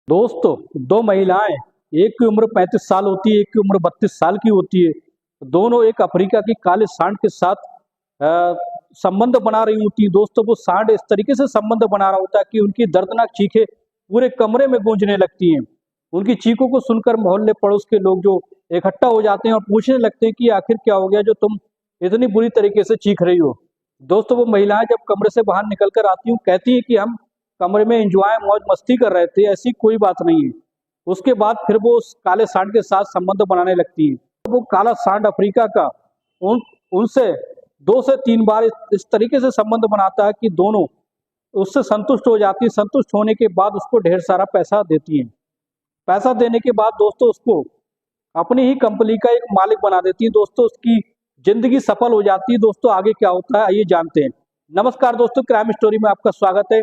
दोस्तों, दो महिलाएं, एक की उम्र 35 साल होती है, एक की उम्र 32 साल की होती है। दोनों एक अफ्रीका की काले सांड के साथ अ, संबंध बना रही होती है। दोस्तों, वो सांड इस तरीके से संबंध बना रहा होता है कि उनकी दर्दनाक चीखें पूरे कमरे में गूंजने लगती हैं। उनकी चीखों को सुनकर मोहल्ले पड़ोस के लोग जो इकट्ठा हो जाते हैं और पूछने लगते हैं कि आखिर क्या हो गया जो तुम इतनी बुरी तरीके से चीख रही हो। दोस्तों, वो महिलाएं जब कमरे से बाहर निकल कर आती हूँ, कहती है कि हम कमरे में एंजॉय मौज मस्ती कर रहे थे, ऐसी कोई बात नहीं है। उसके बाद फिर वो उस काले सांड के साथ संबंध बनाने लगती है। तो वो काला सांड अफ्रीका का उन उनसे 2 से 3 बार इस तरीके से संबंध बनाता है कि दोनों उससे संतुष्ट हो जाती है। संतुष्ट होने के बाद उसको ढेर सारा पैसा देती है। पैसा देने के बाद दोस्तों उसको अपनी ही कंपनी का एक मालिक बना देती है। दोस्तों, उसकी जिंदगी सफल हो जाती है। दोस्तों, आगे क्या होता है आइए जानते हैं। नमस्कार दोस्तों, क्राइम स्टोरी में आपका स्वागत है।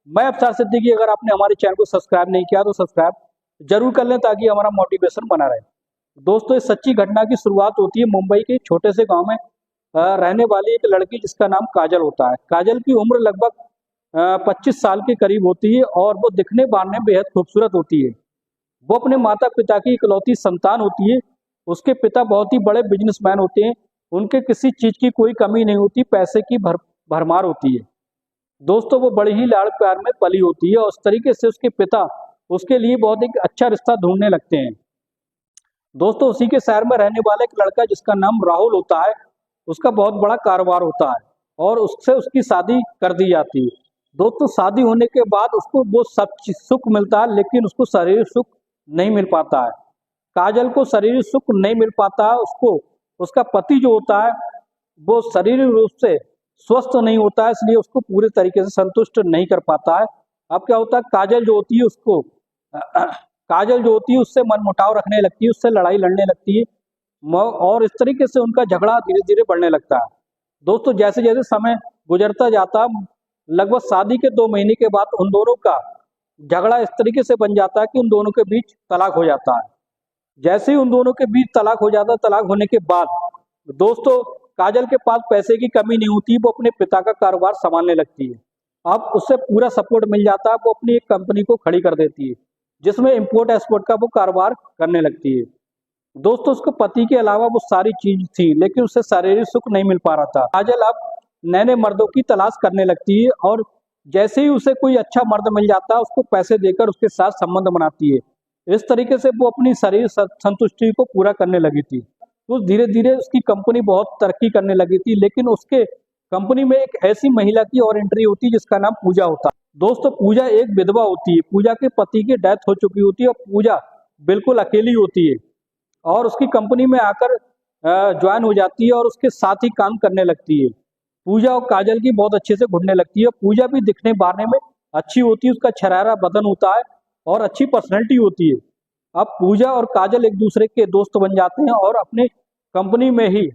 मैं अफसर सिद्दीकी। अगर आपने हमारे चैनल को सब्सक्राइब नहीं किया तो सब्सक्राइब जरूर कर लें ताकि हमारा मोटिवेशन बना रहे। दोस्तों, इस सच्ची घटना की शुरुआत होती है मुंबई के छोटे से गांव में रहने वाली एक लड़की जिसका नाम काजल होता है। काजल की उम्र लगभग 25 साल के करीब होती है और वो दिखने बारने में बेहद खूबसूरत होती है। वो अपने माता पिता की इकलौती संतान होती है। उसके पिता बहुत ही बड़े बिजनेसमैन होते हैं। उनके किसी चीज की कोई कमी नहीं होती, पैसे की भरमार होती है। दोस्तों, वो बड़ी ही लाड़ प्यार में पली होती है और उस तरीके से उसके पिता उसके लिए बहुत एक अच्छा रिश्ता ढूंढने लगते हैं। दोस्तों, उसी के शहर में रहने वाला एक लड़का जिसका नाम राहुल होता है, उसका बहुत बड़ा कारोबार होता है और उससे उसकी शादी कर दी जाती है। दोस्तों, शादी होने के बाद उसको वो सब सुख मिलता है लेकिन उसको शारीरिक सुख नहीं मिल पाता है। काजल को शारीरिक सुख नहीं मिल पाता है। उसको उसका पति जो होता है वो शारीरिक रूप से स्वस्थ नहीं होता है, इसलिए उसको पूरे तरीके से संतुष्ट नहीं कर पाता है। अब क्या होता है, काजल जो होती है उसको काजल जो होती है उससे मनमुटाव रखने लगती है, उससे लड़ाई लड़ने लगती है और इस तरीके से उनका झगड़ा धीरे धीरे बढ़ने लगता है। दोस्तों, जैसे जैसे समय गुजरता जाता, लगभग शादी के 2 महीने के बाद उन दोनों का झगड़ा इस तरीके से बन जाता है कि उन दोनों के बीच तलाक हो जाता है। जैसे ही उन दोनों के बीच तलाक हो जाता है, तलाक होने के बाद दोस्तों काजल के पास पैसे की कमी नहीं होती, वो अपने पिता का कारोबार संभालने लगती है। अब उससे पूरा सपोर्ट मिल जाता है, वो अपनी एक कंपनी को खड़ी कर देती है जिसमें इंपोर्ट एक्सपोर्ट का वो कारोबार करने लगती है। दोस्तों, उसको पति के अलावा वो सारी चीज थी लेकिन उसे शारीरिक सुख नहीं मिल पा रहा था। काजल अब नए नए मर्दों की तलाश करने लगती है और जैसे ही उसे कोई अच्छा मर्द मिल जाता है उसको पैसे देकर उसके साथ संबंध बनाती है। इस तरीके से वो अपनी शरीर संतुष्टि को पूरा करने लगी थी। तो धीरे धीरे उसकी कंपनी बहुत तरक्की करने लगी थी लेकिन उसके कंपनी में एक ऐसी महिला की और एंट्री होती है जिसका नाम पूजा होता है। दोस्तों, पूजा एक विधवा होती है। पूजा के पति की डेथ हो चुकी होती है और पूजा बिल्कुल अकेली होती है और उसकी कंपनी में आकर ज्वाइन हो जाती है और उसके साथ ही काम करने लगती है। पूजा और काजल की बहुत अच्छे से घुटने लगती है। पूजा भी दिखने बारने में अच्छी होती है, उसका छरारा बदन होता है और अच्छी पर्सनैलिटी होती है। अब पूजा और काजल एक दूसरे के दोस्त बन जाते हैं और अपने कंपनी में ही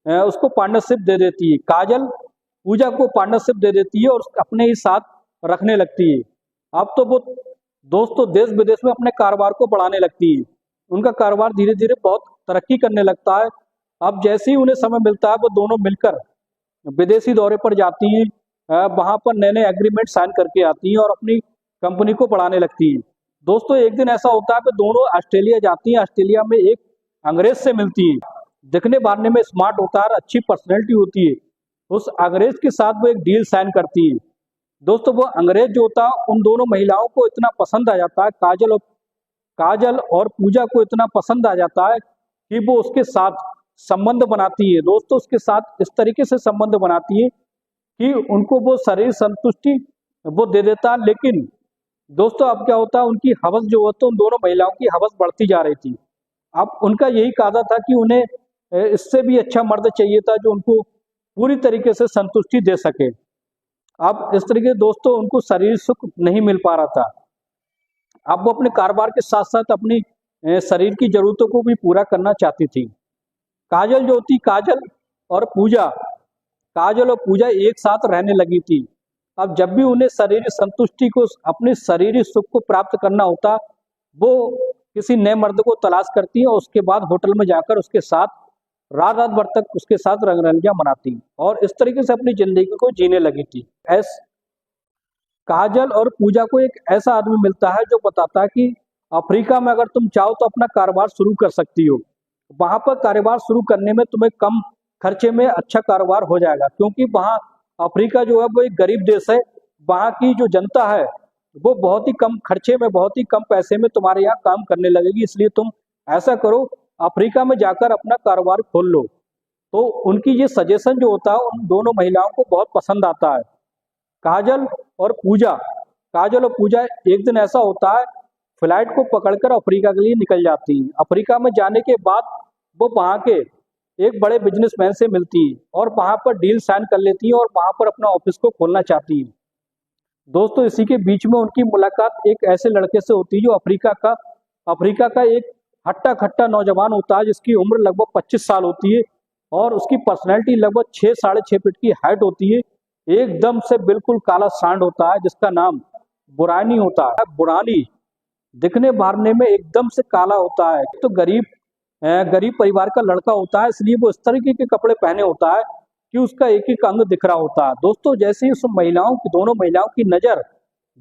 उसको पार्टनरशिप दे देती है। काजल पूजा को पार्टनरशिप दे देती है और अपने ही साथ रखने लगती है। अब तो वो दोस्तों देश विदेश में अपने कारोबार को बढ़ाने लगती है। उनका कारोबार धीरे धीरे बहुत तरक्की करने लगता है। अब जैसे ही उन्हें समय मिलता है वो दोनों मिलकर विदेशी दौरे पर जाती हैं, वहां पर नए नए एग्रीमेंट साइन करके आती हैं और अपनी कंपनी को बढ़ाने लगती हैं। दोस्तों, एक दिन ऐसा होता है कि दोनों ऑस्ट्रेलिया जाती हैं। ऑस्ट्रेलिया में एक अंग्रेज से मिलती हैं। दिखने बारने में स्मार्ट होता है और अच्छी पर्सनैलिटी होती है। उस अंग्रेज के साथ वो एक डील साइन करती है। दोस्तों, वो अंग्रेज जो होता है उन दोनों महिलाओं को इतना पसंद आ जाता है, काजल और पूजा को इतना पसंद आ जाता है कि वो उसके साथ संबंध बनाती है। दोस्तों, उसके साथ इस तरीके से संबंध बनाती है कि उनको वो शरीर संतुष्टि वो दे देता है। लेकिन दोस्तों, अब क्या होता है, उनकी हवस जो होता है, उन दोनों महिलाओं की हवस बढ़ती जा रही थी। अब उनका यही कादा था कि उन्हें इससे भी अच्छा मर्द चाहिए था जो उनको पूरी तरीके से संतुष्टि दे सके। अब इस तरीके दोस्तों उनको शरीर सुख नहीं मिल पा रहा था। अब वो अपने कारोबार के साथ साथ अपनी शरीर की जरूरतों को भी पूरा करना चाहती थी। काजल जो थी, काजल और पूजा एक साथ रहने लगी थी। अब जब भी उन्हें शारीरिक संतुष्टि को अपने शारीरिक सुख को प्राप्त करना होता, वो किसी नए मर्द को तलाश करती है और उसके बाद होटल में जाकर उसके साथ रात रात भर तक उसके साथ रंगरलियां मनाती और इस तरीके से अपनी जिंदगी को जीने लगी थी। काजल और पूजा को एक ऐसा आदमी मिलता है जो बताता है कि अफ्रीका में अगर तुम चाहो तो अपना कारोबार शुरू कर सकती हो। वहां पर कारोबार शुरू करने में तुम्हें कम खर्चे में अच्छा कारोबार हो जाएगा, क्योंकि वहाँ अफ्रीका जो है वो एक गरीब देश है। वहाँ की जो जनता है वो बहुत ही कम खर्चे में, बहुत ही कम पैसे में तुम्हारे यहाँ काम करने लगेगी। इसलिए तुम ऐसा करो, अफ्रीका में जाकर अपना कारोबार खोल लो। तो उनकी ये सजेशन जो होता है उन दोनों महिलाओं को बहुत पसंद आता है, काजल और पूजा। काजल और पूजा एक दिन ऐसा होता है, फ्लाइट को पकड़कर अफ्रीका के लिए निकल जाती हैं। अफ्रीका में जाने के बाद वो वहाँ के एक बड़े बिजनेसमैन से मिलती हैं और वहाँ पर डील साइन कर लेती हैं और वहाँ पर अपना ऑफिस को खोलना चाहती हैं। दोस्तों, इसी के बीच में उनकी मुलाकात एक ऐसे लड़के से होती है जो अफ्रीका का एक हट्टा खट्टा नौजवान होता है, जिसकी उम्र लगभग 25 साल होती है और उसकी पर्सनैलिटी लगभग 6 साढ़े 6 फीट की हाइट होती है। एकदम से बिल्कुल काला सांड होता है, जिसका नाम बुरानी होता है। बुरानी दिखने मारने में एकदम से काला होता है। तो गरीब परिवार का लड़का होता है, इसलिए वो इस तरीके के कपड़े पहने होता है कि उसका एक एक अंग दिख रहा होता है। दोस्तों, जैसे ही उस दोनों महिलाओं की नजर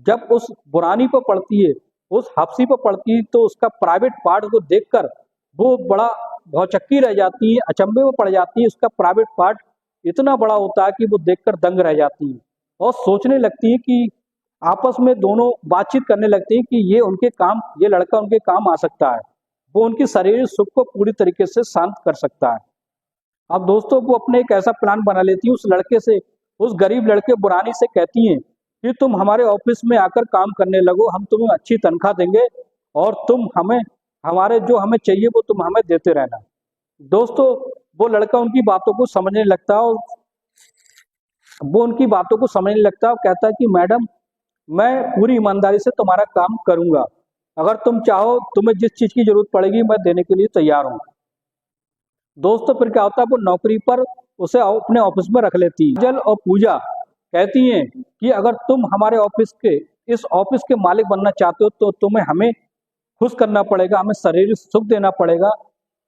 जब उस बुरानी पर पड़ती है, उस हफ्सी पर पड़ती है, तो उसका प्राइवेट पार्ट को देखकर वो बड़ा भौचक्की रह जाती है, अचंभे में पड़ जाती है। उसका प्राइवेट पार्ट इतना बड़ा होता है कि वो देखकर दंग रह जाती है और सोचने लगती है कि आपस में दोनों बातचीत करने लगती है कि ये लड़का उनके काम आ सकता है। वो उनकी शारीरिक सुख को पूरी तरीके से शांत कर सकता है। अब दोस्तों, वो अपने एक ऐसा प्लान बना लेती है उस गरीब लड़के बुरानी से कहती हैं कि तुम हमारे ऑफिस में आकर काम करने लगो, हम तुम्हें अच्छी तनख्वाह देंगे और तुम हमें हमें चाहिए वो तुम हमें देते रहना। दोस्तों, वो लड़का उनकी बातों को समझने लगता है और कहता है कि मैडम, मैं पूरी ईमानदारी से तुम्हारा काम करूंगा। अगर तुम चाहो, तुम्हें जिस चीज की जरूरत पड़ेगी मैं देने के लिए तैयार हूँ। दोस्तों, फिर क्या होता है, वो नौकरी पर उसे अपने ऑफिस में रख लेती है। काजल और पूजा कहती हैं कि अगर तुम हमारे इस ऑफिस के मालिक बनना चाहते हो तो तुम्हें हमें खुश करना पड़ेगा, हमें शारीरिक सुख देना पड़ेगा।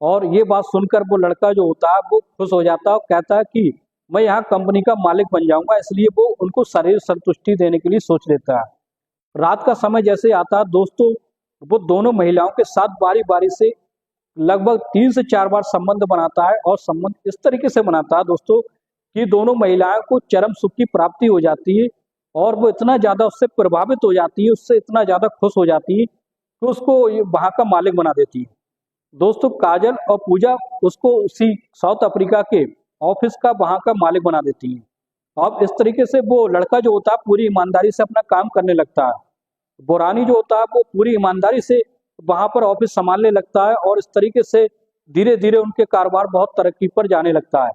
और ये बात सुनकर वो लड़का जो होता है वो खुश हो जाता है और कहता है कि मैं यहाँ कंपनी का मालिक बन जाऊंगा। इसलिए वो उनको शारीरिक संतुष्टि देने के लिए सोच लेता है। रात का समय जैसे आता है दोस्तों, वो दोनों महिलाओं के साथ बारी बारी से लगभग 3 से 4 बार संबंध बनाता है और संबंध इस तरीके से बनाता है दोस्तों कि दोनों महिलाओं को चरम सुख की प्राप्ति हो जाती है और वो इतना ज्यादा उससे प्रभावित हो जाती है, उससे इतना ज्यादा खुश हो जाती है कि उसको वहां का मालिक बना देती है। दोस्तों, काजल और पूजा उसको उसी साउथ अफ्रीका के ऑफिस का वहां का मालिक बना देती है। अब इस तरीके से वो लड़का जो होता है पूरी ईमानदारी से अपना काम करने लगता है। बुरानी जो होता है वो पूरी ईमानदारी से वहां पर ऑफिस संभालने लगता है और इस तरीके से धीरे धीरे उनके कारोबार बहुत तरक्की पर जाने लगता है।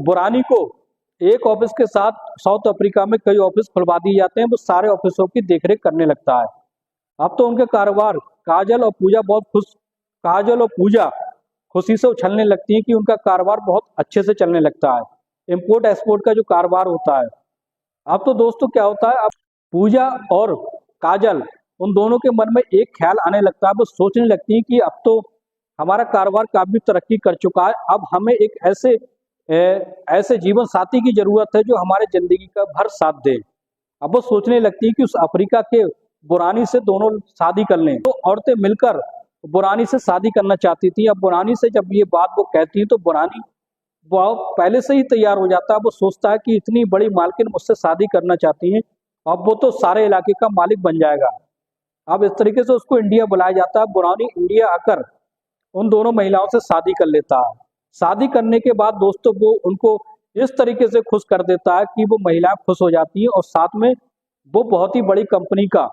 बुरानी को एक ऑफिस के साथ साउथ अफ्रीका में कई ऑफिस खुलवा दिए जाते हैं, वो सारे ऑफिसों की देखरेख करने लगता है। अब तो उनके कारोबार काजल और पूजा खुशी से उछलने लगती है कि उनका कारोबार बहुत अच्छे से चलने लगता है। इम्पोर्ट एक्सपोर्ट का जो कारोबार होता है। अब तो दोस्तों क्या होता है, अब पूजा और काजल उन दोनों के मन में एक ख्याल आने लगता है। वो सोचने लगती है कि अब तो हमारा कारोबार काफी तरक्की कर चुका है, अब हमें एक ऐसे जीवन साथी की जरूरत है जो हमारे जिंदगी का भर साथ दे। अब वो सोचने लगती है कि उस अफ्रीका के बुरानी से दोनों शादी कर लें। तो औरतें मिलकर बुरानी से शादी करना चाहती थी। अब बुरानी से जब ये बात वो कहती है तो बुरानी वो पहले से ही तैयार हो जाता है। वो सोचता है कि इतनी बड़ी मालकिन मुझसे शादी करना चाहती है, अब वो तो सारे इलाके का मालिक बन जाएगा। अब इस तरीके से उसको इंडिया बुलाया जाता है। बुरानी इंडिया आकर उन दोनों महिलाओं से शादी कर लेता है। शादी करने के बाद दोस्तों वो उनको इस तरीके से खुश कर देता है कि वो महिलाएं खुश हो जाती हैं और साथ में वो बहुत ही बड़ी कंपनी का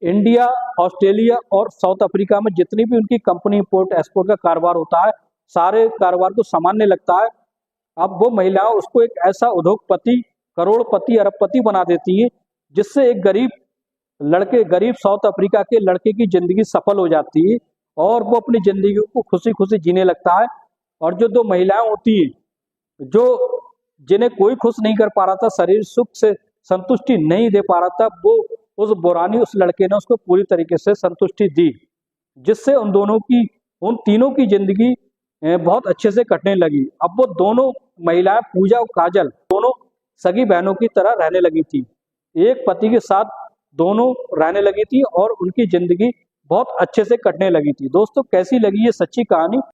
इंडिया, ऑस्ट्रेलिया और साउथ अफ्रीका में जितनी भी उनकी कंपनी इम्पोर्ट एक्सपोर्ट का कारोबार होता है, सारे कारोबार को संभालने लगता है। अब वो महिलाएं उसको एक ऐसा उद्योगपति, करोड़पति, अरबपति बना देती हैं, जिससे एक गरीब साउथ अफ्रीका के लड़के की जिंदगी सफल हो जाती है और वो अपनी जिंदगी को खुशी खुशी जीने लगता है। और जो दो महिलाएं होती हैं जो जिन्हें कोई खुश नहीं कर पा रहा था, शरीर सुख से संतुष्टि नहीं दे पा रहा था, वो उस लड़के ने उसको पूरी तरीके से संतुष्टि दी, जिससे उन तीनों की जिंदगी बहुत अच्छे से कटने लगी। अब वो दोनों महिलाएं, पूजा और काजल, दोनों सगी बहनों की तरह रहने लगी थी। एक पति के साथ दोनों रहने लगी थी और उनकी जिंदगी बहुत अच्छे से कटने लगी थी। दोस्तों कैसी लगी ये सच्ची कहानी